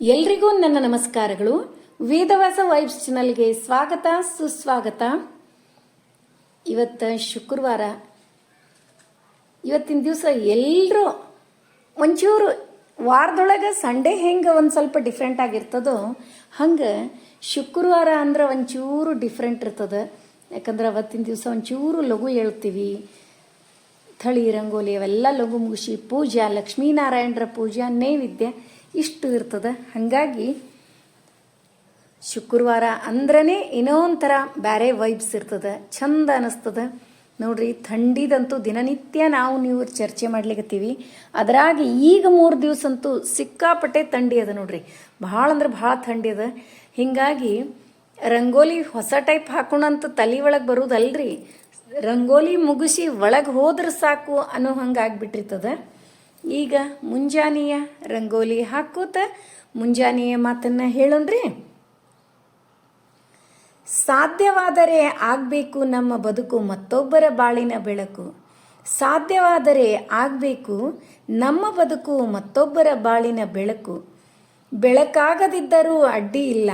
ಎಲ್ರಿಗೂ ನನ್ನ ನಮಸ್ಕಾರಗಳು. ವೇದವಾಸ ವೈಬ್ಸ್ ಚಾನಲ್ಗೆ ಸ್ವಾಗತ ಸುಸ್ವಾಗತ. ಇವತ್ತು ಶುಕ್ರವಾರ. ಇವತ್ತಿನ ದಿವಸ ಎಲ್ಲರೂ ಒಂಚೂರು ವಾರದೊಳಗೆ ಸಂಡೇ ಹೆಂಗೆ ಒಂದು ಸ್ವಲ್ಪ ಡಿಫ್ರೆಂಟ್ ಆಗಿರ್ತದೋ ಹಂಗೆ ಶುಕ್ರವಾರ ಅಂದ್ರೆ ಒಂಚೂರು ಡಿಫ್ರೆಂಟ್ ಇರ್ತದೆ. ಯಾಕಂದ್ರೆ ಅವತ್ತಿನ ದಿವಸ ಒಂಚೂರು ಲಘು ಹೇಳ್ತೀವಿ. ಥಳಿ ರಂಗೋಲಿ ಅವೆಲ್ಲ ಲಘು ಮುಗಿಸಿ ಪೂಜಾ, ಲಕ್ಷ್ಮೀನಾರಾಯಣರ ಪೂಜಾ, ನೈವೇದ್ಯ ಇಷ್ಟು ಇರ್ತದೆ. ಹಾಗಾಗಿ ಶುಕ್ರವಾರ ಅಂದ್ರೇ ಏನೋ ಒಂಥರ ಬೇರೆ ವೈಬ್ಸ್ ಇರ್ತದೆ, ಚಂದ ಅನ್ನಿಸ್ತದೆ ನೋಡ್ರಿ. ಥಂಡಿದಂತೂ ದಿನನಿತ್ಯ ನೀವು ಚರ್ಚೆ ಮಾಡ್ಲಿಕ್ಕತ್ತೀವಿ. ಅದ್ರಾಗ ಈಗ 3 ದಿವಸ ಅಂತೂ ಸಿಕ್ಕಾಪಟ್ಟೆ ಥಂಡಿ ಅದ ನೋಡ್ರಿ. ಭಾಳ ಅಂದ್ರೆ ಭಾಳ ಥಂಡಿ ಅದ. ಹೀಗಾಗಿ ರಂಗೋಲಿ ಹೊಸ ಟೈಪ್ ಹಾಕೋಣಂತ ತಲೆ ಒಳಗೆ ಬರೋದಲ್ರಿ, ರಂಗೋಲಿ ಮುಗಿಸಿ ಒಳಗೆ ಹೋದ್ರೆ ಸಾಕು ಅನ್ನೋ ಹಂಗೆ ಆಗ್ಬಿಟ್ಟಿರ್ತದೆ. ಈಗ ಮುಂಜಾನೆಯ ರಂಗೋಲಿ ಹಾಕೋತ ಮುಂಜಾನೆಯ ಮಾತನ್ನ ಹೇಳೋಣ್ರಿ. ಸಾಧ್ಯವಾದರೆ ಆಗಬೇಕು ನಮ್ಮ ಬದುಕು ಮತ್ತೊಬ್ಬರ ಬಾಳಿನ ಬೆಳಕು. ಸಾಧ್ಯವಾದರೆ ಆಗಬೇಕು ನಮ್ಮ ಬದುಕು ಮತ್ತೊಬ್ಬರ ಬಾಳಿನ ಬೆಳಕು. ಬೆಳಕಾಗದಿದ್ದರೂ ಅಡ್ಡಿ ಇಲ್ಲ,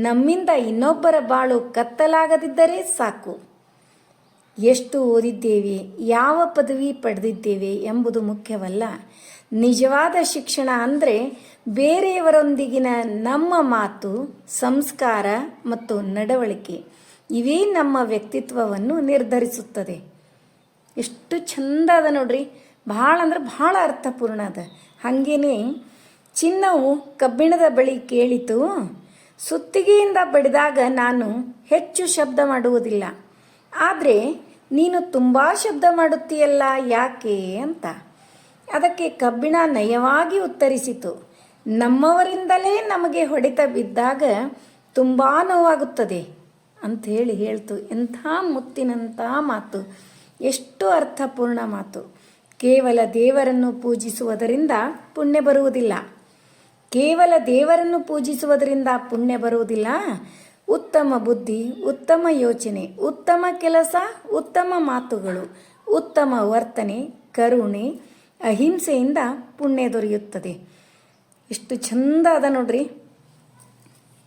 ನಮ್ಮಿಂದ ಇನ್ನೊಬ್ಬರ ಬಾಳು ಕತ್ತಲಾಗದಿದ್ದರೆ ಸಾಕು. ಎಷ್ಟು ಓದಿದ್ದೇವೆ, ಯಾವ ಪದವಿ ಪಡೆದಿದ್ದೇವೆ ಎಂಬುದು ಮುಖ್ಯವಲ್ಲ. ನಿಜವಾದ ಶಿಕ್ಷಣ ಅಂದರೆ ಬೇರೆಯವರೊಂದಿಗಿನ ನಮ್ಮ ಮಾತು, ಸಂಸ್ಕಾರ ಮತ್ತು ನಡವಳಿಕೆ. ಇವೇ ನಮ್ಮ ವ್ಯಕ್ತಿತ್ವವನ್ನು ನಿರ್ಧರಿಸುತ್ತದೆ. ಎಷ್ಟು ಚಂದ ಅದ ನೋಡ್ರಿ. ಭಾಳ ಅಂದ್ರೆ ಭಾಳ ಅರ್ಥಪೂರ್ಣ ಅದ. ಹಾಗೇನೆ ಚಿನ್ನವು ಕಬ್ಬಿಣದ ಬಳಿ ಕೇಳಿತು, ಸುತ್ತಿಗೆಯಿಂದ ಬಡಿದಾಗ ನಾನು ಹೆಚ್ಚು ಶಬ್ದ ಮಾಡುವುದಿಲ್ಲ, ಆದರೆ ನೀನು ತುಂಬ ಶಬ್ದ ಮಾಡುತ್ತೀಯಲ್ಲ ಯಾಕೆ ಅಂತ. ಅದಕ್ಕೆ ಕಬ್ಬಿಣ ನಯವಾಗಿ ಉತ್ತರಿಸಿತು, ನಮ್ಮವರಿಂದಲೇ ನಮಗೆ ಹೊಡೆತ ಬಿದ್ದಾಗ ತುಂಬ ನೋವಾಗುತ್ತದೆ ಅಂತ ಹೇಳ್ತು. ಎಂಥ ಮುತ್ತಿನಂಥ ಮಾತು, ಎಷ್ಟು ಅರ್ಥಪೂರ್ಣ ಮಾತು. ಕೇವಲ ದೇವರನ್ನು ಪೂಜಿಸುವುದರಿಂದ ಪುಣ್ಯ ಬರುವುದಿಲ್ಲ. ಕೇವಲ ದೇವರನ್ನು ಪೂಜಿಸುವುದರಿಂದ ಪುಣ್ಯ ಬರುವುದಿಲ್ಲ. ಉತ್ತಮ ಬುದ್ಧಿ, ಉತ್ತಮ ಯೋಚನೆ, ಉತ್ತಮ ಕೆಲಸ, ಉತ್ತಮ ಮಾತುಗಳು, ಉತ್ತಮ ವರ್ತನೆ, ಕರುಣೆ, ಅಹಿಂಸೆಯಿಂದ ಪುಣ್ಯ ದೊರೆಯುತ್ತದೆ. ಎಷ್ಟು ಚಂದ ಅದ ನೋಡ್ರಿ.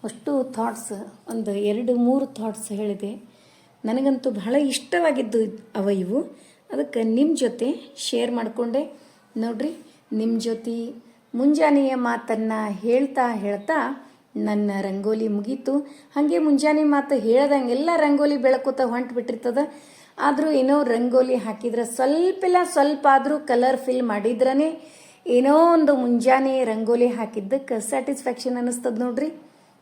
ಅಷ್ಟು ಥಾಟ್ಸ್, ಒಂದು 2-3 ಥಾಟ್ಸ್ ಹೇಳಿದೆ. ನನಗಂತೂ ಬಹಳ ಇಷ್ಟವಾಗಿದ್ದು ಇವು. ಅದಕ್ಕೆ ನಿಮ್ಮ ಜೊತೆ ಶೇರ್ ಮಾಡಿಕೊಂಡೆ ನೋಡ್ರಿ. ನಿಮ್ಮ ಜೊತೆ ಮುಂಜಾನೆಯ ಮಾತನ್ನು ಹೇಳ್ತಾ ನನ್ನ ರಂಗೋಲಿ ಮುಗೀತು. ಹಾಗೆ ಮುಂಜಾನೆ ಮಾತು ಹೇಳ್ದಂಗೆಲ್ಲ ರಂಗೋಲಿ ಬೆಳಕುತ್ತಾ ಹೊಂಟು ಬಿಟ್ಟಿರ್ತದೆ. ಆದರೂ ಏನೋ ರಂಗೋಲಿ ಹಾಕಿದ್ರೆ ಸ್ವಲ್ಪ ಆದರೂ ಕಲರ್ ಫಿಲ್ ಮಾಡಿದ್ರೇ ಏನೋ ಒಂದು ಮುಂಜಾನೆ ರಂಗೋಲಿ ಹಾಕಿದ್ದಕ್ಕೆ ಸ್ಯಾಟಿಸ್ಫ್ಯಾಕ್ಷನ್ ಅನ್ನಿಸ್ತದೆ ನೋಡ್ರಿ.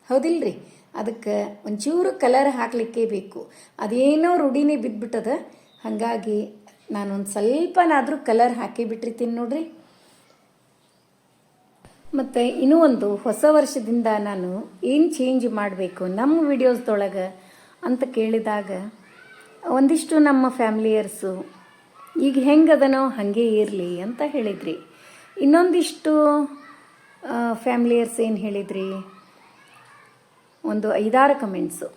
ಹೌದಿಲ್ರಿ? ಅದಕ್ಕೆ ಒಂಚೂರು ಕಲರ್ ಹಾಕಲಿಕ್ಕೆ ಬೇಕು. ಅದೇನೋ ರೂಢಿನೇ ಬಿದ್ದುಬಿಟ್ಟದ. ಹಾಗಾಗಿ ನಾನೊಂದು ಸ್ವಲ್ಪನಾದರೂ ಕಲರ್ ಹಾಕಿ ಬಿಟ್ಟಿರ್ತೀನಿ ನೋಡ್ರಿ. ಮತ್ತು ಇನ್ನೂ ಒಂದು, ಹೊಸ ವರ್ಷದಿಂದ ನಾನು ಏನು ಚೇಂಜ್ ಮಾಡಬೇಕು ನಮ್ಮ ವಿಡಿಯೋಸ್ದೊಳಗೆ ಅಂತ ಕೇಳಿದಾಗ ಒಂದಿಷ್ಟು ನಮ್ಮ ಫ್ಯಾಮಿಲಿಯರ್ಸು ಈಗ ಹೆಂಗದನೋ ಹಾಗೆ ಇರಲಿ ಅಂತ ಹೇಳಿದ್ರಿ. ಇನ್ನೊಂದಿಷ್ಟು ಫ್ಯಾಮಿಲಿಯರ್ಸ್ ಏನು ಹೇಳಿದ್ರಿ, ಒಂದು 5-6 ಕಮೆಂಟ್ಸು.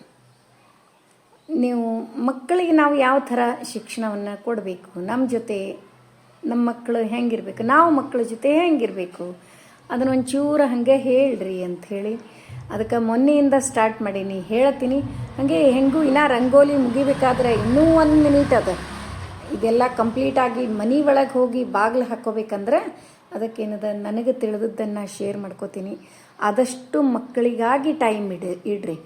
ನೀವು ಮಕ್ಕಳಿಗೆ ನಾವು ಯಾವ ಥರ ಶಿಕ್ಷಣವನ್ನು ಕೊಡಬೇಕು, ನಮ್ಮ ಜೊತೆ ನಮ್ಮ ಮಕ್ಕಳು ಹೆಂಗಿರಬೇಕು, ನಾವು ಮಕ್ಕಳ ಜೊತೆ ಹೆಂಗಿರಬೇಕು ಅದನ್ನು ಒಂಚೂರು ಹಾಗೆ ಹೇಳ್ರಿ ಅಂಥೇಳಿ ಅದಕ್ಕೆ ಮೊನ್ನೆಯಿಂದ ಸ್ಟಾರ್ಟ್ ಮಾಡೀನಿ, ಹೇಳ್ತೀನಿ. ಹಾಗೆ ಹೆಂಗೂ ಇನ್ನೂ ರಂಗೋಲಿ ಮುಗಿಬೇಕಾದ್ರೆ ಇನ್ನೂ 1 ಮಿನಿಟ್ ಅದ. ಇದೆಲ್ಲ ಕಂಪ್ಲೀಟಾಗಿ ಮನೆ ಒಳಗೆ ಹೋಗಿ ಬಾಗಿಲು ಹಾಕ್ಕೋಬೇಕಂದ್ರೆ ಅದಕ್ಕೇನದ ನನಗೆ ತಿಳಿದದ್ದನ್ನು ಶೇರ್ ಮಾಡ್ಕೋತೀನಿ. ಆದಷ್ಟು ಮಕ್ಕಳಿಗಾಗಿ ಟೈಮ್ ಇಡ್ರಿ.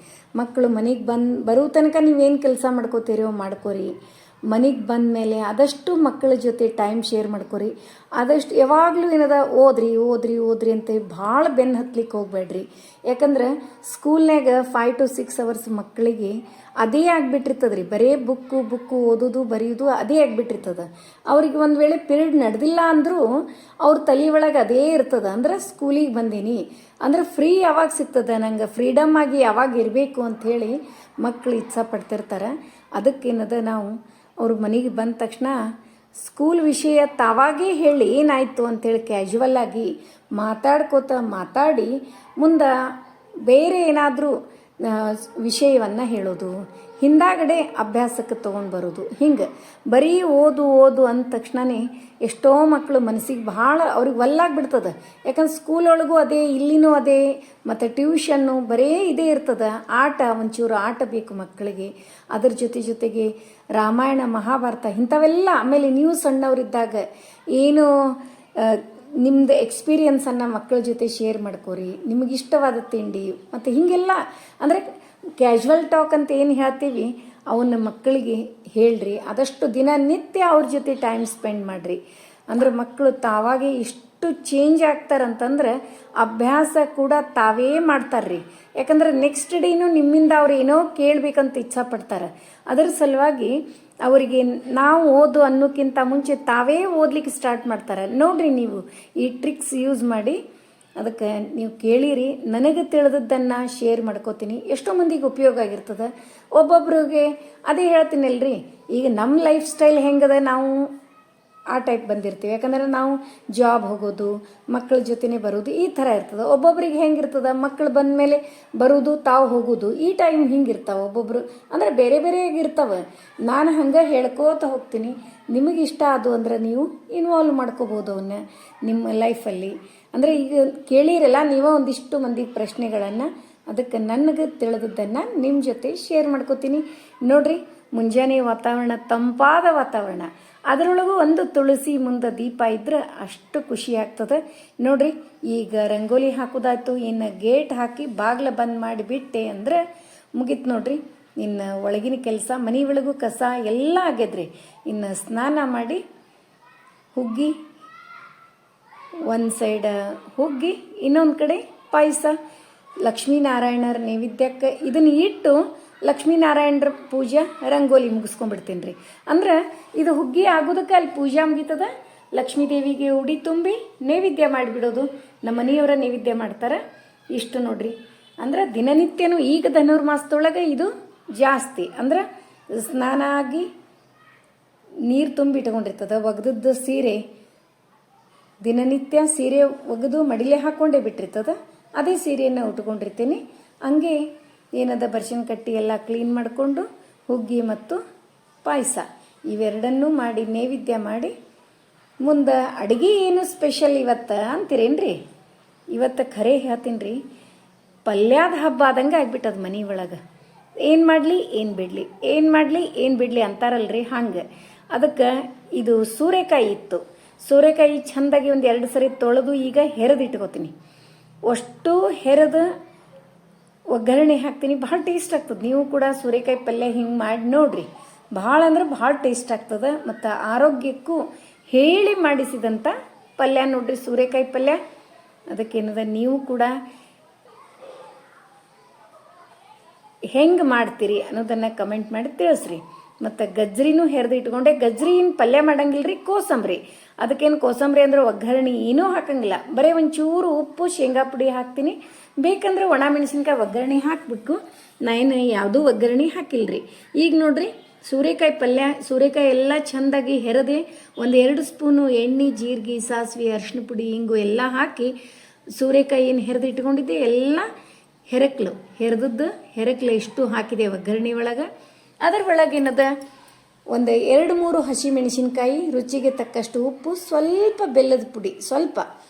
ಮಕ್ಕಳು ಮನೆಗೆ ಬರೋ ತನಕ ನೀವೇನು ಕೆಲಸ ಮಾಡ್ಕೋತೀರೋ ಮಾಡ್ಕೋರಿ. ಮನೆಗೆ ಬಂದ ಮೇಲೆ ಆದಷ್ಟು ಮಕ್ಕಳ ಜೊತೆ ಟೈಮ್ ಶೇರ್ ಮಾಡ್ಕೊರಿ. ಆದಷ್ಟು ಯಾವಾಗಲೂ ಏನದ ಓದ್ರಿ ಅಂತ ಭಾಳ ಬೆನ್ನು ಹತ್ಲಿಕ್ಕೆ ಹೋಗ್ಬೇಡ್ರಿ. ಯಾಕಂದ್ರೆ ಸ್ಕೂಲ್ನಾಗ 5 to 6 hours ಮಕ್ಕಳಿಗೆ ಅದೇ ಆಗಿಬಿಟ್ಟಿರ್ತದೆ ರೀ. ಬರೀ ಬುಕ್ಕು ಓದೋದು ಬರೆಯೋದು ಅದೇ ಆಗಿಬಿಟ್ಟಿರ್ತದೆ. ಅವ್ರಿಗೆ ಒಂದು ವೇಳೆ ಪಿರಿಯಡ್ ನಡೆದಿಲ್ಲ ಅಂದರೂ ಅವ್ರ ತಲೆ ಒಳಗೆ ಅದೇ ಇರ್ತದೆ. ಅಂದ್ರೆ ಸ್ಕೂಲಿಗೆ ಬಂದೀನಿ ಅಂದ್ರೆ ಫ್ರೀ ಯಾವಾಗ ಸಿಗ್ತದೆ, ನಂಗೆ ಫ್ರೀಡಮ್ ಆಗಿ ಯಾವಾಗ ಇರಬೇಕು ಅಂಥೇಳಿ ಮಕ್ಕಳು ಇಚ್ಛೆ ಪಡ್ತಿರ್ತಾರೆ. ಅದಕ್ಕೇನದ ನಾವು ಅವ್ರ ಮನೆಗೆ ಬಂದ ತಕ್ಷಣ ಸ್ಕೂಲ್ ವಿಷಯ ತಾವಾಗೇ ಹೇಳಿ ಏನಾಯಿತು ಅಂಥೇಳಿ ಕ್ಯಾಶುವಲ್ ಆಗಿ ಮಾತಾಡಿ ಮುಂದೆ ಬೇರೆ ಏನಾದರೂ ವಿಷಯವನ್ನು ಹೇಳೋದು, ಹಿಂದಾಗಡೆ ಅಭ್ಯಾಸಕ್ಕೆ ತೊಗೊಂಡು ಬರೋದು. ಹಿಂಗೆ ಬರೀ ಓದು ಓದು ಅಂದ ತಕ್ಷಣವೇ ಎಷ್ಟೋ ಮಕ್ಕಳು ಮನಸ್ಸಿಗೆ ಭಾಳ ಅವ್ರಿಗೆ ಒಲ್ಲಾಗ್ಬಿಡ್ತದೆ. ಯಾಕಂದ್ರೆ ಸ್ಕೂಲೊಳಗೂ ಅದೇ, ಇಲ್ಲಿನೂ ಅದೇ, ಮತ್ತು ಟ್ಯೂಷನ್ನು ಬರೀ ಇದೇ ಇರ್ತದೆ. ಆಟ, ಒಂಚೂರು ಆಟ ಬೇಕು ಮಕ್ಕಳಿಗೆ. ಅದ್ರ ಜೊತೆಗೆ ರಾಮಾಯಣ, ಮಹಾಭಾರತ ಇಂಥವೆಲ್ಲ. ಆಮೇಲೆ ನೀವು ಸಣ್ಣವರಿದ್ದಾಗ ಏನು ನಿಮ್ಮದು ಎಕ್ಸ್ಪೀರಿಯನ್ಸನ್ನು ಮಕ್ಕಳ ಜೊತೆ ಶೇರ್ ಮಾಡ್ಕೋರಿ, ನಿಮಗಿಷ್ಟವಾದ ತಿಂಡಿ ಮತ್ತು ಹೀಗೆಲ್ಲ. ಅಂದರೆ ಕ್ಯಾಶುವಲ್ ಟಾಕ್ ಅಂತ ಏನು ಹೇಳ್ತೀವಿ ಅವನ್ನ ಮಕ್ಕಳಿಗೆ ಹೇಳ್ರಿ. ಆದಷ್ಟು ದಿನನಿತ್ಯ ಅವ್ರ ಜೊತೆ ಟೈಮ್ ಸ್ಪೆಂಡ್ ಮಾಡಿರಿ. ಅಂದ್ರೆ ಮಕ್ಕಳು ತಾವಾಗೆ ಇಷ್ಟು ಚೇಂಜ್ ಆಗ್ತಾರಂತಂದ್ರೆ ಅಭ್ಯಾಸ ಕೂಡ ತಾವೇ ಮಾಡ್ತಾರ್ರಿ. ಯಾಕಂದ್ರೆ ನೆಕ್ಸ್ಟ್ ಡೇನೂ ನಿಮ್ಮಿಂದ ಅವ್ರು ಏನೋ ಕೇಳಬೇಕಂತ ಇಚ್ಛಾಪಡ್ತಾರೆ. ಅದರ ಸಲುವಾಗಿ ಅವರಿಗೆ ನಾವು ಓದು ಅನ್ನೋಕ್ಕಿಂತ ಮುಂಚೆ ತಾವೇ ಓದಲಿಕ್ಕೆ ಸ್ಟಾರ್ಟ್ ಮಾಡ್ತಾರೆ. ನೋಡಿರಿ, ನೀವು ಈ ಟ್ರಿಕ್ಸ್ ಯೂಸ್ ಮಾಡಿ ಅದಕ್ಕೆ ನೀವು ಕೇಳಿರಿ. ನನಗೆ ತಿಳಿದದ್ದನ್ನು ಶೇರ್ ಮಾಡ್ಕೋತೀನಿ. ಎಷ್ಟೋ ಮಂದಿಗೆ ಉಪಯೋಗ ಆಗಿರ್ತದೆ. ಒಬ್ಬೊಬ್ರಿಗೆ ಅದೇ ಹೇಳ್ತೀನಲ್ರಿ, ಈಗ ನಮ್ಮ ಲೈಫ್ ಸ್ಟೈಲ್ ಹೆಂಗದ, ನಾವು ಆ ಟೈಪ್ ಬಂದಿರ್ತೀವಿ. ಯಾಕಂದ್ರೆ ನಾವು ಜಾಬ್ ಹೋಗೋದು, ಮಕ್ಕಳ ಜೊತೆನೇ ಬರೋದು, ಈ ಥರ ಇರ್ತದೆ. ಒಬ್ಬೊಬ್ರಿಗೆ ಹೆಂಗಿರ್ತದೆ, ಮಕ್ಕಳು ಬಂದ ಮೇಲೆ ಬರೋದು, ತಾವು ಹೋಗೋದು, ಈ ಟೈಮ್ ಹಿಂಗಿರ್ತಾವೆ. ಒಬ್ಬೊಬ್ರು ಅಂದರೆ ಬೇರೆ ಬೇರೆಯಾಗಿರ್ತಾವೆ. ನಾನು ಹಂಗೆ ಹೇಳ್ಕೋತ ಹೋಗ್ತೀನಿ. ನಿಮಗೆ ಇಷ್ಟ ಅದು ಅಂದ್ರೆ ನೀವು ಇನ್ವಾಲ್ವ್ ಮಾಡ್ಕೋಬೋದು ಅವನ್ನ ನಿಮ್ಮ ಲೈಫಲ್ಲಿ. ಅಂದರೆ ಈಗ ಕೇಳಿರಲ್ಲ ನೀವು ಒಂದಿಷ್ಟು ಮಂದಿ ಪ್ರಶ್ನೆಗಳನ್ನು, ಅದಕ್ಕೆ ನನಗೆ ತಿಳಿದದ್ದನ್ನು ನಿಮ್ಮ ಜೊತೆ ಶೇರ್ ಮಾಡ್ಕೋತೀನಿ. ನೋಡ್ರಿ, ಮುಂಜಾನೆ ವಾತಾವರಣ, ತಂಪಾದ ವಾತಾವರಣ, ಅದರೊಳಗೂ ಒಂದು ತುಳಸಿ ಮುಂದೆ ದೀಪ ಇದ್ರೆ ಅಷ್ಟು ಖುಷಿ ಆಗ್ತದೆ. ನೋಡ್ರಿ, ಈಗ ರಂಗೋಲಿ ಹಾಕೋದಾಯ್ತು, ಇನ್ನು ಗೇಟ್ ಹಾಕಿ ಬಾಗಿಲ ಬಂದ್ ಮಾಡಿಬಿಟ್ಟೆ ಅಂದರೆ ಮುಗೀತು ನೋಡ್ರಿ. ಇನ್ನು ಒಳಗಿನ ಕೆಲಸ, ಮನೆ ಒಳಗೂ ಕಸ ಎಲ್ಲ ಆಗ್ಯದ್ರಿ. ಇನ್ನು ಸ್ನಾನ ಮಾಡಿ ಹುಗ್ಗಿ, ಒಂದು ಸೈಡ್ ಹುಗ್ಗಿ, ಇನ್ನೊಂದು ಕಡೆ ಪಾಯಸ, ಲಕ್ಷ್ಮೀನಾರಾಯಣರ ನೈವೇದ್ಯಕ್ಕೆ ಇದನ್ನು ಇಟ್ಟು ಲಕ್ಷ್ಮೀನಾರಾಯಣರ ಪೂಜೆ, ರಂಗೋಲಿ ಮುಗಿಸ್ಕೊಂಡ್ಬಿಡ್ತೀನಿ ರೀ. ಅಂದ್ರೆ ಇದು ಹುಗ್ಗಿ ಆಗೋದಕ್ಕೆ ಅಲ್ಲಿ ಪೂಜೆ ಮುಗೀತದ. ಲಕ್ಷ್ಮೀ ದೇವಿಗೆ ಉಡಿ ತುಂಬಿ ನೈವೇದ್ಯ ಮಾಡಿಬಿಡೋದು. ನಮ್ಮ ಮನೆಯವರ ನೈವೇದ್ಯ ಮಾಡ್ತಾರೆ. ಇಷ್ಟು ನೋಡ್ರಿ. ಅಂದ್ರೆ ದಿನನಿತ್ಯನೂ ಈಗ ಧನುರ್ಮಾಸದೊಳಗೆ ಇದು ಜಾಸ್ತಿ. ಅಂದ್ರೆ ಸ್ನಾನ ಆಗಿ ನೀರು ತುಂಬಿ ಇಟ್ಕೊಂಡಿರ್ತದೆ. ಒಗೆದದ್ದು ಸೀರೆ, ದಿನನಿತ್ಯ ಸೀರೆ ಒಗೆದು ಮಡಿಲೆ ಹಾಕ್ಕೊಂಡೇ ಬಿಟ್ಟಿರ್ತದೆ. ಅದೇ ಸೀರೆಯನ್ನು ಉಟ್ಕೊಂಡಿರ್ತೀನಿ. ಹಂಗೆ ಏನದ ಬರ್ಶಿನ ಕಟ್ಟಿ ಎಲ್ಲ ಕ್ಲೀನ್ ಮಾಡಿಕೊಂಡು ಹುಗ್ಗಿ ಮತ್ತು ಪಾಯಸ ಇವೆರಡನ್ನೂ ಮಾಡಿ ನೈವೇದ್ಯ ಮಾಡಿ, ಮುಂದೆ ಅಡುಗೆ ಏನು ಸ್ಪೆಷಲ್ ಇವತ್ತು ಅಂತೀರೇನ್ರಿ? ಇವತ್ತು ಖರೆ ಹೇಳ್ತೀನಿ ರೀ, ಪಲ್ಯದ ಹಬ್ಬ ಆದಂಗೆ ಆಗ್ಬಿಟ್ಟದ ಮನೆ ಒಳಗೆ. ಏನು ಮಾಡಲಿ ಏನು ಬಿಡಲಿ, ಏನು ಮಾಡಲಿ ಏನು ಬಿಡಲಿ ಅಂತಾರಲ್ರಿ, ಹಂಗೆ. ಅದಕ್ಕೆ ಇದು ಸೂರೆಕಾಯಿ ಇತ್ತು. ಸೂರೆಕಾಯಿ ಚೆಂದಾಗಿ ಒಂದು 2 ಸರಿ ತೊಳೆದು ಈಗ ಹೆರೆದು ಇಟ್ಕೋತೀನಿ. ಅಷ್ಟು ಹೆರೆದು ಒಗ್ಗರಣೆ ಹಾಕ್ತೀನಿ. ಭಾಳ ಟೇಸ್ಟ್ ಆಗ್ತದೆ. ನೀವು ಕೂಡ ಸೂರೆಕಾಯಿ ಪಲ್ಯ ಹಿಂಗೆ ಮಾಡಿ ನೋಡ್ರಿ. ಭಾಳ ಅಂದ್ರೆ ಭಾಳ ಟೇಸ್ಟ್ ಆಗ್ತದೆ. ಮತ್ತು ಆರೋಗ್ಯಕ್ಕೂ ಹೇಳಿ ಮಾಡಿಸಿದಂಥ ಪಲ್ಯ ನೋಡ್ರಿ, ಸೂರೆಕಾಯಿ ಪಲ್ಯ. ಅದಕ್ಕೇನದ ನೀವು ಕೂಡ ಹೆಂಗೆ ಮಾಡ್ತೀರಿ ಅನ್ನೋದನ್ನು ಕಮೆಂಟ್ ಮಾಡಿ ತಿಳಿಸ್ರಿ. ಮತ್ತು ಗಜ್ರಿನೂ ಹೆರೆದು ಇಟ್ಕೊಂಡೆ. ಗಜ್ರಿನ ಪಲ್ಯ ಮಾಡಂಗಿಲ್ರಿ, ಕೋಸಂಬರಿ. ಅದಕ್ಕೇನು ಕೋಸಂಬರಿ ಅಂದ್ರೆ ಒಗ್ಗರಣೆ ಏನೂ ಹಾಕಂಗಿಲ್ಲ. ಬರೀ ಒಂಚೂರು ಉಪ್ಪು, ಶೇಂಗಾ ಪುಡಿ ಹಾಕ್ತೀನಿ. ಬೇಕಂದ್ರೆ ಒಣ ಮೆಣಸಿನ್ಕಾಯಿ ಒಗ್ಗರಣೆ ಹಾಕ್ಬಿಟ್ಟು, ನಾನು ಯಾವುದೂ ಒಗ್ಗರಣೆ ಹಾಕಿಲ್ರಿ. ಈಗ ನೋಡ್ರಿ, ಸೂರೆಕಾಯಿ ಪಲ್ಯ, ಸೂರೆಕಾಯಿ ಎಲ್ಲ ಚೆಂದಾಗಿ ಹೆರೆದೆ 1-2 ಸ್ಪೂನು ಎಣ್ಣೆ, ಜೀರಿಗೆ, ಸಾಸಿವೆ, ಅರಿಶಿನ ಪುಡಿ, ಹಿಂಗು ಎಲ್ಲ ಹಾಕಿ ಸೂರೆಕಾಯಿ ಏನು ಹೆರೆದು ಇಟ್ಕೊಂಡಿದ್ದೆ ಎಲ್ಲ ಹೆರೆದದ್ದು ಇಷ್ಟು ಹಾಕಿದೆ ಒಗ್ಗರಣೆ ಒಳಗೆ. ಅದರ ಒಳಗೇನದ 1-2-3 ಹಸಿ ಮೆಣಸಿನ್ಕಾಯಿ, ರುಚಿಗೆ ತಕ್ಕಷ್ಟು ಉಪ್ಪು, ಸ್ವಲ್ಪ ಬೆಲ್ಲದ ಪುಡಿ, ಸ್ವಲ್ಪ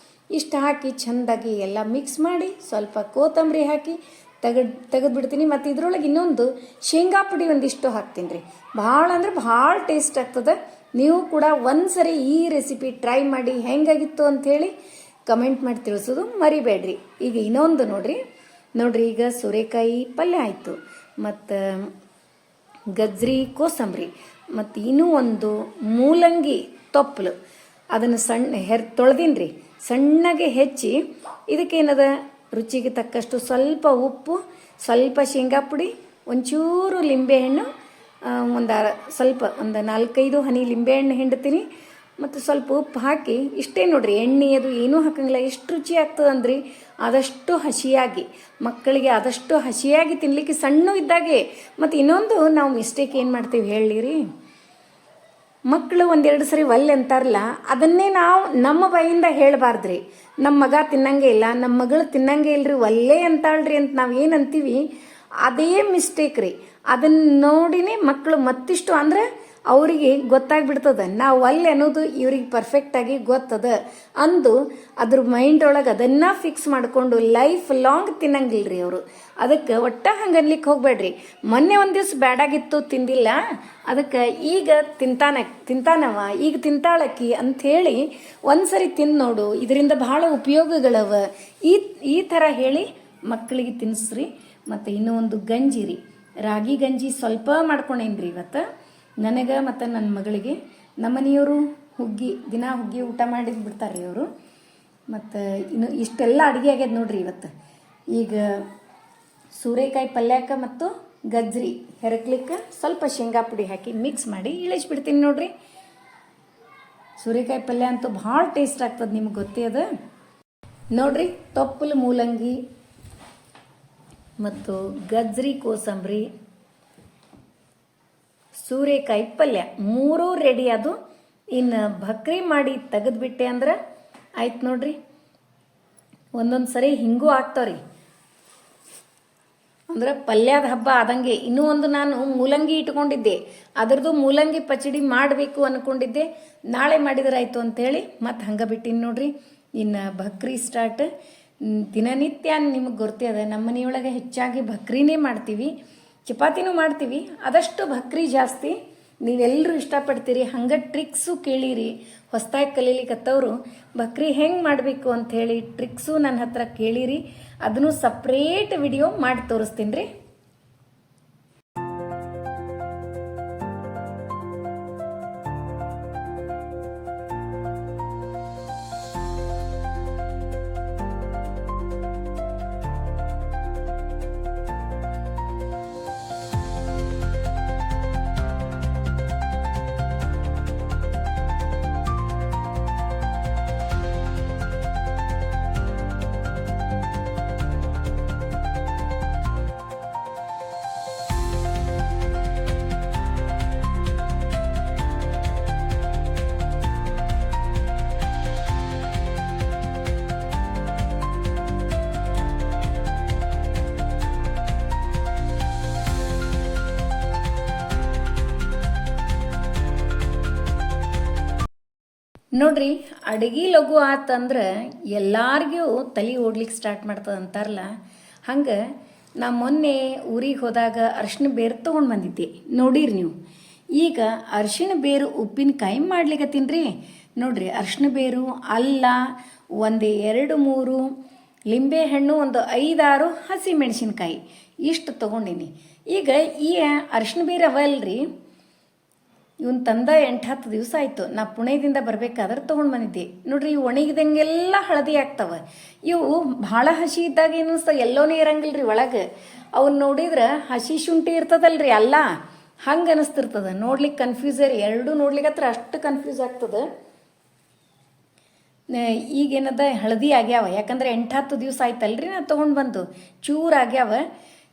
ಇಷ್ಟು ಹಾಕಿ ಚೆಂದಾಗಿ ಎಲ್ಲ ಮಿಕ್ಸ್ ಮಾಡಿ, ಸ್ವಲ್ಪ ಕೊತ್ತಂಬರಿ ಹಾಕಿ ತೆಗೆದ್ಬಿಡ್ತೀನಿ. ಮತ್ತು ಇದ್ರೊಳಗೆ ಇನ್ನೊಂದು ಶೇಂಗಾ ಪುಡಿ ಒಂದಿಷ್ಟು ಹಾಕ್ತೀನಿ ರೀ. ಭಾಳ ಅಂದ್ರೆ ಭಾಳ ಟೇಸ್ಟ್ ಆಗ್ತದೆ. ನೀವು ಕೂಡ ಒಂದ್ಸರಿ ಈ ರೆಸಿಪಿ ಟ್ರೈ ಮಾಡಿ ಹೆಂಗಾಗಿತ್ತು ಅಂಥೇಳಿ ಕಮೆಂಟ್ ಮಾಡಿ ತಿಳಿಸೋದು ಮರಿಬೇಡ್ರಿ. ಈಗ ಇನ್ನೊಂದು ನೋಡ್ರಿ, ಈಗ ಸೂರೆಕಾಯಿ ಪಲ್ಯ ಆಯಿತು, ಮತ್ತು ಗಜ್ರಿ, ಕೋಸಂಬರಿ, ಮತ್ತು ಇನ್ನೂ ಒಂದು ಮೂಲಂಗಿ ತೊಪ್ಪಲು, ಅದನ್ನು ತೊಳೆದೀನಿ ರೀ. ಸಣ್ಣಗೆ ಹೆಚ್ಚಿ ಇದಕ್ಕೇನದ ರುಚಿಗೆ ತಕ್ಕಷ್ಟು ಸ್ವಲ್ಪ ಉಪ್ಪು, ಸ್ವಲ್ಪ ಶೇಂಗಾ ಪುಡಿ, ಒಂಚೂರು ಲಿಂಬೆಹಣ್ಣು, ಸ್ವಲ್ಪ 4-5 ಹನಿ ಲಿಂಬೆಹಣ್ಣು ಹಿಂಡ್ತೀನಿ, ಮತ್ತು ಸ್ವಲ್ಪ ಉಪ್ಪು ಹಾಕಿ ಇಷ್ಟೇ ನೋಡ್ರಿ. ಎಣ್ಣೆ ಅದು ಏನೂ ಹಾಕಂಗಿಲ್ಲ. ಎಷ್ಟು ರುಚಿ ಆಗ್ತದೆ ಅಂದ್ರಿ. ಆದಷ್ಟು ಹಸಿಯಾಗಿ, ಮಕ್ಕಳಿಗೆ ಆದಷ್ಟು ಹಸಿಯಾಗಿ ತಿನ್ನಲಿಕ್ಕೆ ಸಣ್ಣ ಇದ್ದಾಗೆ. ಮತ್ತು ಇನ್ನೊಂದು ನಾವು ಮಿಸ್ಟೇಕ್ ಏನು ಮಾಡ್ತೀವಿ ಹೇಳಿರಿ, ಮಕ್ಕಳು 1-2 ಸರಿ ಒಲ್ಲೆ ಅಂತಾರಲ್ಲ, ಅದನ್ನೇ ನಾವು ನಮ್ಮ ಬಾಯಿಂದ ಹೇಳಬಾರ್ದ್ರಿ. ನಮ್ಮ ಮಗ ತಿನ್ನಂಗೆ ಇಲ್ಲ, ನಮ್ಮ ಮಗಳು ತಿನ್ನಂಗೆ ಇಲ್ರಿ, ಒಲ್ಲೆ ಅಂತಾಳ್ರಿ ಅಂತ ನಾವು ಏನು ಅಂತೀವಿ, ಅದೇ ಮಿಸ್ಟೇಕ್ ರೀ. ಅದನ್ನ ನೋಡಿನೇ ಮಕ್ಕಳು ಮತ್ತಿಷ್ಟು ಅಂದ್ರೆ ಅವರಿಗೆ ಗೊತ್ತಾಗ್ಬಿಡ್ತದ ನಾವು ಅಲ್ಲಿ ಅನ್ನೋದು ಇವ್ರಿಗೆ ಪರ್ಫೆಕ್ಟಾಗಿ ಗೊತ್ತದ ಅಂದು ಅದ್ರ ಮೈಂಡ್ ಒಳಗೆ ಅದನ್ನ ಫಿಕ್ಸ್ ಮಾಡಿಕೊಂಡು ಲೈಫ್ ಲಾಂಗ್ ತಿನ್ನಂಗಿಲ್ರಿ ಅವರು. ಅದಕ್ಕೆ ಒಟ್ಟ ಹಂಗೆ ಅನ್ಲಿಕ್ಕೆ ಹೋಗ್ಬೇಡ್ರಿ. ಮೊನ್ನೆ ಒಂದು ದಿವ್ಸ ಬ್ಯಾಡಾಗಿತ್ತು ತಿಂದಿಲ್ಲ, ಅದಕ್ಕೆ ಈಗ ತಿಂತಾನವ ಈಗ ತಿಂತಾಳಕ್ಕಿ ಅಂಥೇಳಿ ಒಂದ್ಸರಿ ತಿಂದು ನೋಡು, ಇದರಿಂದ ಭಾಳ ಉಪಯೋಗಗಳವ, ಈ ಥರ ಹೇಳಿ ಮಕ್ಕಳಿಗೆ ತಿನ್ನಿಸ್ರಿ. ಮತ್ತು ಇನ್ನೂ ಒಂದು ಗಂಜಿ ರೀ, ರಾಗಿ ಗಂಜಿ ಸ್ವಲ್ಪ ಮಾಡ್ಕೊಂಡೇನ್ರಿ ಇವತ್ತು ನನಗೆ ಮತ್ತು ನನ್ನ ಮಗಳಿಗೆ. ನಮ್ಮ ಮನೆಯವರು ದಿನ ಹುಗ್ಗಿ ಊಟ ಮಾಡಿದ್ದು ಬಿಡ್ತಾರೆ ರೀ ಅವರು. ಮತ್ತು ಇನ್ನು ಇಷ್ಟೆಲ್ಲ ಅಡುಗೆ ಆಗ್ಯದ ನೋಡ್ರಿ ಇವತ್ತು. ಈಗ ಸೂರೆಕಾಯಿ ಪಲ್ಯಕ್ಕೆ ಮತ್ತು ಗಜ್ರಿ ಹೆರಕ್ಲಿಕ್ಕೆ ಸ್ವಲ್ಪ ಶೇಂಗಾ ಪುಡಿ ಹಾಕಿ ಮಿಕ್ಸ್ ಮಾಡಿ ಇಳಿಸ್ಬಿಡ್ತೀನಿ ನೋಡ್ರಿ. ಸೂರೆಕಾಯಿ ಪಲ್ಯ ಅಂತೂ ಭಾಳ ಟೇಸ್ಟ್ ಆಗ್ತದೆ, ನಿಮ್ಗೆ ಗೊತ್ತೇ ಅದ ನೋಡ್ರಿ. ತೊಪ್ಪಲು ಮೂಲಂಗಿ ಮತ್ತು ಗಜ್ರಿ ಕೋಸಂಬರಿ ಸೂರೆಕಾಯಿ ಪಲ್ಯ ಮೂರೂ ರೆಡಿ. ಅದು ಇನ್ನು ಭಕ್ರಿ ಮಾಡಿ ತೆಗೆದ್ಬಿಟ್ಟೆ ಅಂದ್ರೆ ಆಯ್ತು ನೋಡ್ರಿ. ಒಂದೊಂದು ಸರಿ ಹಿಂಗೂ ಆಗ್ತಾವ್ರಿ, ಅಂದ್ರೆ ಪಲ್ಯದ ಹಬ್ಬ ಆದಂಗೆ. ಇನ್ನೂ ಒಂದು ನಾನು ಮೂಲಂಗಿ ಇಟ್ಕೊಂಡಿದ್ದೆ, ಅದರದ್ದು ಮೂಲಂಗಿ ಪಚಡಿ ಮಾಡಬೇಕು ಅಂದ್ಕೊಂಡಿದ್ದೆ, ನಾಳೆ ಮಾಡಿದ್ರಾಯ್ತು ಅಂಥೇಳಿ ಮತ್ತು ಹಂಗೆ ಬಿಟ್ಟಿನಿ ನೋಡ್ರಿ. ಇನ್ನು ಭಕ್ರಿ ಸ್ಟಾರ್ಟ್. ದಿನನಿತ್ಯ ನಿಮಗೆ ಗೊತ್ತೇ ಅದ, ನಮ್ಮ ಮನೆಯೊಳಗೆ ಹೆಚ್ಚಾಗಿ ಭಕ್ರಿನೇ ಮಾಡ್ತೀವಿ, ಚಪಾತಿನೂ ಮಾಡ್ತೀವಿ, ಆದಷ್ಟು ಭಕ್ರಿ ಜಾಸ್ತಿ. ನೀವೆಲ್ಲರೂ ಇಷ್ಟಪಡ್ತೀರಿ. ಹಂಗೆ ಟ್ರಿಕ್ಸು ಕೇಳಿರಿ, ಹೊಸ್ದಾಗಿ ಕಲೀಲಿಕ್ಕತ್ತವರು ಭಕ್ರಿ ಹೆಂಗೆ ಮಾಡಬೇಕು ಅಂಥೇಳಿ ಟ್ರಿಕ್ಸು ನನ್ನ ಹತ್ರ ಕೇಳಿರಿ. ಅದನ್ನು ಸಪ್ರೇಟ್ ವಿಡಿಯೋ ಮಾಡಿ ತೋರಿಸ್ತೀನಿ ರೀ. ನೋಡ್ರಿ, ಅಡುಗೆ ಲಘು ಆತಂದ್ರೆ ಎಲ್ಲಾರ್ಗೂ ತಲೆ ಓಡ್ಲಿಕ್ಕೆ ಸ್ಟಾರ್ಟ್ ಮಾಡ್ತದೆ ಅಂತಾರಲ್ಲ, ಹಂಗೆ ನಾ ಮೊನ್ನೆ ಊರಿಗೆ ಹೋದಾಗ ಅರಿಶಿಣ ಬೇರು ತೊಗೊಂಡು ಬಂದಿದ್ದೆ ನೋಡಿರಿ ನೀವು. ಈಗ ಅರಿಶಿಣ ಬೇರು ಉಪ್ಪಿನಕಾಯಿ ಮಾಡ್ಲಿಕ್ಕತ್ತೀನಿ ರೀ. ನೋಡ್ರಿ, ಅರಿಶಿಣ ಬೇರು, ಅಲ್ಲ, ಒಂದು 2-3 ಲಿಂಬೆಹಣ್ಣು, ಒಂದು 5-6 ಹಸಿ ಮೆಣಸಿನ್ಕಾಯಿ ಇಷ್ಟು ತೊಗೊಂಡಿನಿ. ಈಗ ಈ ಅರಿಶಿಣ ಬೇರು ಅವಲ್ರಿ, ಇವನ್ ತಂದ 8-10 ದಿವಸ ಆಯಿತು. ನಾ ಪುಣೆದಿಂದ ಬರಬೇಕಾದ್ರೆ ತೊಗೊಂಡು ಬಂದಿದ್ದೆ ನೋಡ್ರಿ. ಇವು ಒಣಗಿದಂಗೆಲ್ಲ ಹಳದಿ ಆಗ್ತಾವೆ. ಇವು ಭಾಳ ಹಸಿ ಇದ್ದಾಗ ಏನು ಅನಿಸ್ತಾವೆ, ಎಲ್ಲೋನೇ ಇರಂಗಿಲ್ಲ ರೀ ಒಳಗೆ. ಅವನ್ನ ನೋಡಿದ್ರೆ ಹಸಿ ಶುಂಠಿ ಇರ್ತದಲ್ರಿ, ಅಲ್ಲ ಹಂಗೆ ಅನಿಸ್ತಿರ್ತದೆ. ನೋಡ್ಲಿಕ್ಕೆ ಕನ್ಫ್ಯೂಸರ್, ಎರಡೂ ನೋಡ್ಲಿಕ್ಕೆ ಹತ್ರ ಅಷ್ಟು ಕನ್ಫ್ಯೂಸ್ ಆಗ್ತದೆ. ಈಗೇನದ ಹಳದಿ ಆಗ್ಯಾವ, ಯಾಕಂದ್ರೆ 8-10 ದಿವಸ ಆಯ್ತಲ್ರಿ ನಾ ತೊಗೊಂಡು ಬಂದು. ಚೂರು ಆಗ್ಯಾವ,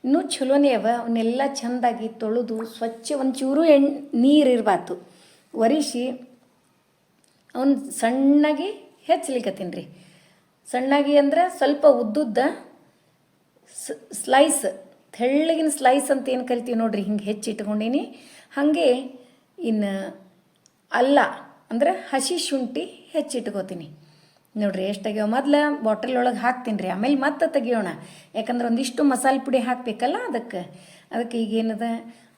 ಇನ್ನೂ ಚಲೋನೇ ಅವ. ಅವನ್ನೆಲ್ಲ ಚೆಂದಾಗಿ ತೊಳೆದು ಸ್ವಚ್ಛ, ಒಂಚೂರು ನೀರು ಇರಬಾರ್ದು, ಒರೆಸಿ ಅವನು ಸಣ್ಣಗೆ ಹೆಚ್ಚಲಿಕ್ಕತ್ತೀನಿ ರೀ. ಸಣ್ಣಗೆ ಅಂದ್ರೆ ಸ್ವಲ್ಪ ಉದ್ದುದ್ದ ಸ್ಲೈಸ್, ತೆಳ್ಳಗಿನ ಸ್ಲೈಸ್ ಅಂತ ಏನು ಕರಿತೀವಿ ನೋಡ್ರಿ, ಹಿಂಗೆ ಹೆಚ್ಚಿಟ್ಕೊಂಡೀನಿ. ಹಾಗೆ ಇನ್ನು ಅಲ್ಲ ಅಂದ್ರೆ ಹಸಿ ಶುಂಠಿ ಹೆಚ್ಚಿಟ್ಕೋತೀನಿ ನೋಡ್ರಿ. ಎಷ್ಟಾಗ್ಯಾವ ಮೊದಲು ಬಾಟಲ್ ಒಳಗೆ ಹಾಕ್ತೀನಿ ರೀ, ಆಮೇಲೆ ಮತ್ತೆ ತೆಗಿಯೋಣ, ಯಾಕಂದ್ರೆ ಒಂದಿಷ್ಟು ಮಸಾಲೆ ಪುಡಿ ಹಾಕಬೇಕಲ್ಲ ಅದಕ್ಕೆ ಈಗೇನದ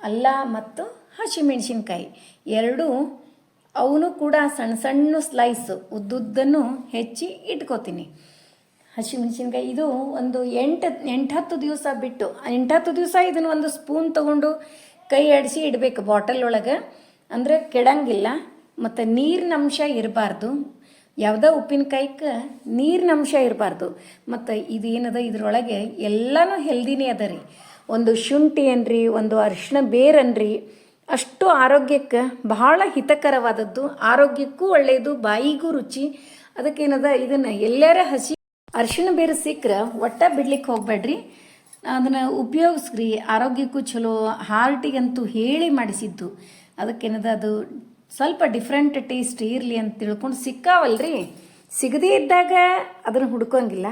ಅಲ್ಲ ಮತ್ತು ಹಸಿಮೆಣ್ಸಿನ್ಕಾಯಿ ಎರಡೂ ಅವನು ಕೂಡ ಸಣ್ಣ ಸಣ್ಣ ಸ್ಲೈಸು ಉದ್ದುದ್ದನ್ನು ಹೆಚ್ಚಿ ಇಟ್ಕೋತೀನಿ. ಹಸಿಮೆಣ್ಸಿನ್ಕಾಯಿ ಇದು ಒಂದು 8-10 ದಿವಸ ಬಿಟ್ಟು, 8-10 ದಿವಸ ಇದನ್ನು ಒಂದು ಸ್ಪೂನ್ ತೊಗೊಂಡು ಕೈ ಆಡಿಸಿ ಇಡಬೇಕು ಬಾಟಲ್ ಒಳಗೆ, ಅಂದರೆ ಕೆಡಂಗಿಲ್ಲ. ಮತ್ತು ನೀರಿನ ಅಂಶ ಇರಬಾರ್ದು, ಯಾವುದೋ ಉಪ್ಪಿನಕಾಯಿಗೆ ನೀರಿನ ಅಂಶ ಇರಬಾರ್ದು. ಮತ್ತು ಇದು ಏನದ, ಇದರೊಳಗೆ ಎಲ್ಲನೂ ಹೆಲ್ದಿನೇ ಅದ ರೀ. ಒಂದು ಶುಂಠಿ ಅನ್ರಿ, ಒಂದು ಅರಿಶಿಣ ಬೇರನ್ರಿ, ಅಷ್ಟು ಆರೋಗ್ಯಕ್ಕೆ ಬಹಳ ಹಿತಕರವಾದದ್ದು, ಆರೋಗ್ಯಕ್ಕೂ ಒಳ್ಳೆಯದು, ಬಾಯಿಗೂ ರುಚಿ. ಅದಕ್ಕೇನದ, ಇದನ್ನು ಎಲ್ಲರ ಹಸಿ ಅರಿಶಿಣ ಬೇರು ಸಿಕ್ಕರೆ ಒಟ್ಟ ಬಿಡ್ಲಿಕ್ಕೆ ಹೋಗ್ಬೇಡ್ರಿ, ಅದನ್ನು ಉಪಯೋಗಿಸ್ರಿ, ಆರೋಗ್ಯಕ್ಕೂ ಚಲೋ, ಹಾರ್ಟಿಗಂತೂ ಹೇಳಿ ಮಾಡಿಸಿದ್ದು. ಅದಕ್ಕೇನದ, ಅದು ಸ್ವಲ್ಪ ಡಿಫ್ರೆಂಟ್ ಟೇಸ್ಟ್ ಇರಲಿ ಅಂತ ತಿಳ್ಕೊಂಡು ಸಿಕ್ಕಾವಲ್ರಿ, ಸಿಗದೇ ಇದ್ದಾಗ ಅದನ್ನು ಹುಡ್ಕೋಂಗಿಲ್ಲ,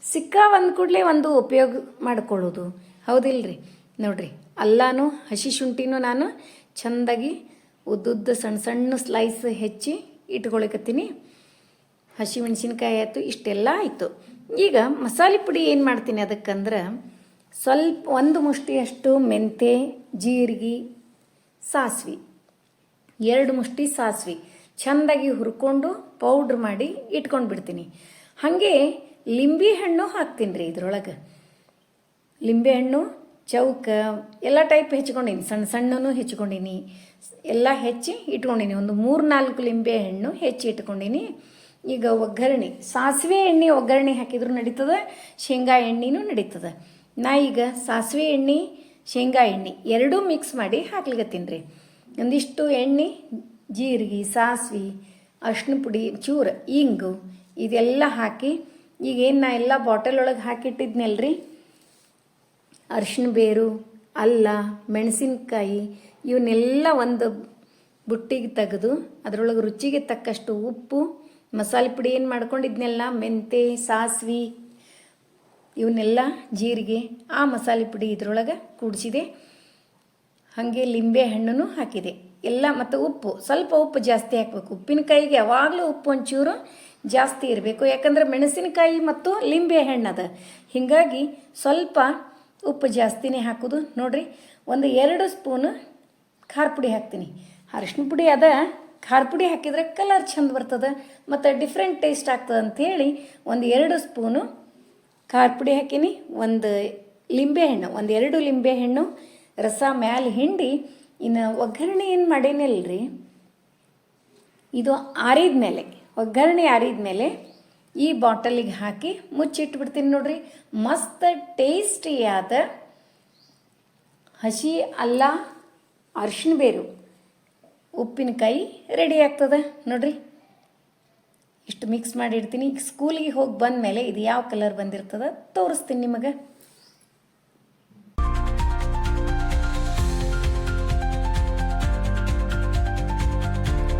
ಸಿಕ್ಕಾವ ಅಂದ ಕೂಡಲೇ ಒಂದು ಉಪಯೋಗ ಮಾಡ್ಕೊಳ್ಳೋದು, ಹೌದಿಲ್ರಿ. ನೋಡ್ರಿ ಅಲ್ಲಾನು ಹಸಿ ಶುಂಠಿನೂ ನಾನು ಚೆಂದಾಗಿ ಉದ್ದುದ್ದ ಸಣ್ಣ ಸಣ್ಣ ಸ್ಲೈಸ್ ಹೆಚ್ಚಿ ಇಟ್ಕೊಳಕತ್ತೀನಿ. ಹಸಿ ಮೆಣಸಿನ್ಕಾಯಿ ಆಯಿತು, ಇಷ್ಟೆಲ್ಲ ಆಯಿತು. ಈಗ ಮಸಾಲೆ ಪುಡಿ ಏನು ಮಾಡ್ತೀನಿ ಅದಕ್ಕಂದ್ರೆ ಸ್ವಲ್ಪ 1 ಮುಷ್ಟಿಯಷ್ಟು ಮೆಂತೆ, ಜೀರಿಗೆ, ಸಾಸಿವೆ, 2 ಮುಷ್ಟಿ ಸಾಸಿವೆ ಚೆಂದಾಗಿ ಹುರ್ಕೊಂಡು ಪೌಡ್ರ್ ಮಾಡಿ ಇಟ್ಕೊಂಡು ಬಿಡ್ತೀನಿ. ಹಾಗೆ ಲಿಂಬೆ ಹಣ್ಣು ಹಾಕ್ತೀನಿ ರೀ ಇದ್ರೊಳಗೆ. ಲಿಂಬೆಹಣ್ಣು ಚೌಕ ಎಲ್ಲ ಟೈಪ್ ಹೆಚ್ಕೊಂಡೀನಿ, ಸಣ್ಣ ಸಣ್ಣನೂ ಹೆಚ್ಕೊಂಡೀನಿ, ಎಲ್ಲ ಹೆಚ್ಚಿ ಇಟ್ಕೊಂಡೀನಿ. ಒಂದು 3-4 ಲಿಂಬೆಹಣ್ಣು ಹೆಚ್ಚಿ ಇಟ್ಕೊಂಡೀನಿ. ಈಗ ಒಗ್ಗರಣೆ, ಸಾಸಿವೆ ಎಣ್ಣೆ ಒಗ್ಗರಣೆ ಹಾಕಿದ್ರು ನಡೀತದೆ, ಶೇಂಗಾ ಎಣ್ಣೆನೂ ನಡೀತದೆ. ನಾ ಈಗ ಸಾಸಿವೆ ಎಣ್ಣೆ, ಶೇಂಗಾ ಎಣ್ಣೆ ಎರಡೂ ಮಿಕ್ಸ್ ಮಾಡಿ ಹಾಕ್ಲಿಕತ್ತೀನಿ ರೀ. ಒಂದಿಷ್ಟು ಎಣ್ಣೆ, ಜೀರಿಗೆ, ಸಾಸಿವೆ, ಅರಿಶಿನ ಪುಡಿ, ಚೂರು ಇಂಗು ಇದೆಲ್ಲ ಹಾಕಿ ಈಗೇನು ನಾ ಎಲ್ಲ ಬಾಟಲ್ ಒಳಗೆ ಹಾಕಿಟ್ಟಿದ್ನಲ್ರಿ, ಅರಿಶಿನ ಬೇರು, ಅಲ್ಲ, ಮೆಣಸಿನ್ಕಾಯಿ ಇವನ್ನೆಲ್ಲ ಒಂದು ಬುಟ್ಟಿಗೆ ತೆಗೆದು ಅದರೊಳಗೆ ರುಚಿಗೆ ತಕ್ಕಷ್ಟು ಉಪ್ಪು, ಮಸಾಲೆ ಪುಡಿ ಏನು ಮಾಡ್ಕೊಂಡಿದ್ನೆಲ್ಲ ಮೆಂತೆ, ಸಾಸಿವೆ ಇವನ್ನೆಲ್ಲ, ಜೀರಿಗೆ, ಆ ಮಸಾಲೆ ಪುಡಿ ಇದ್ರೊಳಗೆ ಕೂಡಿಸಿದೆ. ಹಾಗೆ ಲಿಂಬೆ ಹಣ್ಣನ್ನು ಹಾಕಿದೆ ಎಲ್ಲ. ಮತ್ತು ಉಪ್ಪು, ಸ್ವಲ್ಪ ಉಪ್ಪು ಜಾಸ್ತಿ ಹಾಕಬೇಕು. ಉಪ್ಪಿನಕಾಯಿಗೆ ಯಾವಾಗಲೂ ಉಪ್ಪು ಒಂಚೂರು ಜಾಸ್ತಿ ಇರಬೇಕು, ಯಾಕಂದ್ರೆ ಮೆಣಸಿನಕಾಯಿ ಮತ್ತು ಲಿಂಬೆ ಹಣ್ಣದ, ಹೀಗಾಗಿ ಸ್ವಲ್ಪ ಉಪ್ಪು ಜಾಸ್ತಿನೇ ಹಾಕೋದು. ನೋಡಿರಿ, ಒಂದು 2 ಸ್ಪೂನು ಖಾರ ಪುಡಿ ಹಾಕ್ತೀನಿ. ಅರಿಶಿನ ಪುಡಿ ಅದ, ಖಾರ ಪುಡಿ ಹಾಕಿದರೆ ಕಲರ್ ಚಂದ ಬರ್ತದೆ ಮತ್ತು ಡಿಫ್ರೆಂಟ್ ಟೇಸ್ಟ್ ಆಗ್ತದೆ ಅಂಥೇಳಿ ಒಂದು 2 ಸ್ಪೂನು ಖಾರ ಪುಡಿ ಹಾಕೀನಿ. ಒಂದು ಲಿಂಬೆಹಣ್ಣು, 1-2 ಲಿಂಬೆಹಣ್ಣು ರಸ ಮ್ಯಾಲೆ ಹಿಂಡಿ. ಇನ್ನು ಒಗ್ಗರಣೆ ಏನು ಮಾಡೇನಲ್ರಿ, ಇದು ಆರಿದ ಮೇಲೆ, ಒಗ್ಗರಣೆ ಆರಿದ ಮೇಲೆ ಈ ಬಾಟಲಿಗೆ ಹಾಕಿ ಮುಚ್ಚಿಟ್ಬಿಡ್ತೀನಿ. ನೋಡ್ರಿ, ಮಸ್ತ್ ಟೇಸ್ಟಿಯಾದ ಹಸಿ ಅಲ್ಲ, ಅರಿಶಿನ ಬೇರು, ಉಪ್ಪಿನಕಾಯಿ ರೆಡಿ ಆಗ್ತದೆ. ನೋಡ್ರಿ, ಇಷ್ಟು ಮಿಕ್ಸ್ ಮಾಡಿಡ್ತೀನಿ. ಈಗ ಸ್ಕೂಲಿಗೆ ಹೋಗಿ ಬಂದ ಮೇಲೆ ಇದು ಯಾವ ಕಲರ್ ಬಂದಿರ್ತದೆ ತೋರಿಸ್ತೀನಿ ನಿಮಗೆ.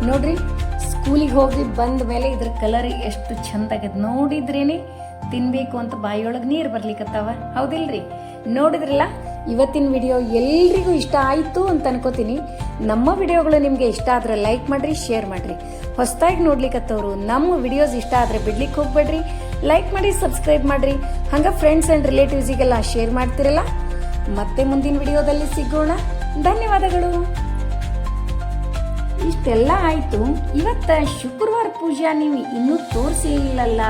ನೋಡ್ರಿ, ಸ್ಕೂಲಿಗೆ ಹೋಗಿ ಬಂದ ಮೇಲೆ ಇದ್ರ ಕಲರ್ ಎಷ್ಟು ಚಂದ ಆಗದ ನೋಡಿದ್ರೇನೆ ತಿನ್ನಬೇಕು ಅಂತ ಬಾಯಿಯೊಳಗೆ ನೀರು ಬರ್ಲಿಕ್ಕತ್ತಾವ, ಹೌದಿಲ್ರಿ? ನೋಡಿದ್ರಲ್ಲ, ಇವತ್ತಿನ ವಿಡಿಯೋ ಎಲ್ರಿಗೂ ಇಷ್ಟ ಆಯಿತು ಅಂತ ಅನ್ಕೋತೀನಿ. ನಮ್ಮ ವಿಡಿಯೋಗಳು ನಿಮಗೆ ಇಷ್ಟ ಆದರೆ ಲೈಕ್ ಮಾಡಿರಿ, ಶೇರ್ ಮಾಡಿರಿ. ಹೊಸದಾಗಿ ನೋಡ್ಲಿಕ್ಕತ್ತವ್ರು ನಮ್ಮ ವಿಡಿಯೋಸ್ ಇಷ್ಟ ಆದರೆ ಬಿಡ್ಲಿಕ್ಕೆ ಹೋಗ್ಬೇಡ್ರಿ, ಲೈಕ್ ಮಾಡಿ, ಸಬ್ಸ್ಕ್ರೈಬ್ ಮಾಡಿರಿ. ಹಂಗೆ ಫ್ರೆಂಡ್ಸ್ ಆ್ಯಂಡ್ ರಿಲೇಟಿವ್ಸಿಗೆಲ್ಲ ಶೇರ್ ಮಾಡ್ತಿರಲ್ಲ. ಮತ್ತೆ ಮುಂದಿನ ವಿಡಿಯೋದಲ್ಲಿ ಸಿಗೋಣ. ಧನ್ಯವಾದಗಳು. ಇಷ್ಟೆಲ್ಲ ಆಯಿತು. ಇವತ್ತು ಶುಕ್ರವಾರ ಪೂಜಾ ನೀವು ಇನ್ನೂ ತೋರಿಸಿಲ್ಲಲ್ಲ,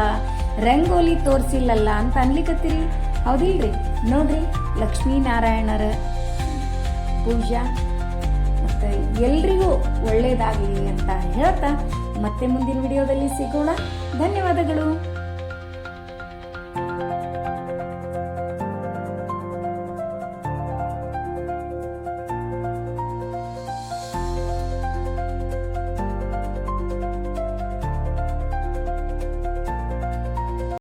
ರಂಗೋಲಿ ತೋರಿಸಿಲ್ಲಲ್ಲ ಅಂತ ಅನ್ಲಿಕ್ಕತ್ತೀರಿ, ಹೌದಿಲ್ರಿ? ನೋಡ್ರಿ, ಲಕ್ಷ್ಮೀನಾರಾಯಣರ ಪೂಜಾ ಮತ್ತು ಎಲ್ರಿಗೂ ಒಳ್ಳೆಯದಾಗಲಿ ಅಂತ ಹೇಳ್ತಾ ಮತ್ತೆ ಮುಂದಿನ ವಿಡಿಯೋದಲ್ಲಿ ಸಿಗೋಣ. ಧನ್ಯವಾದಗಳು.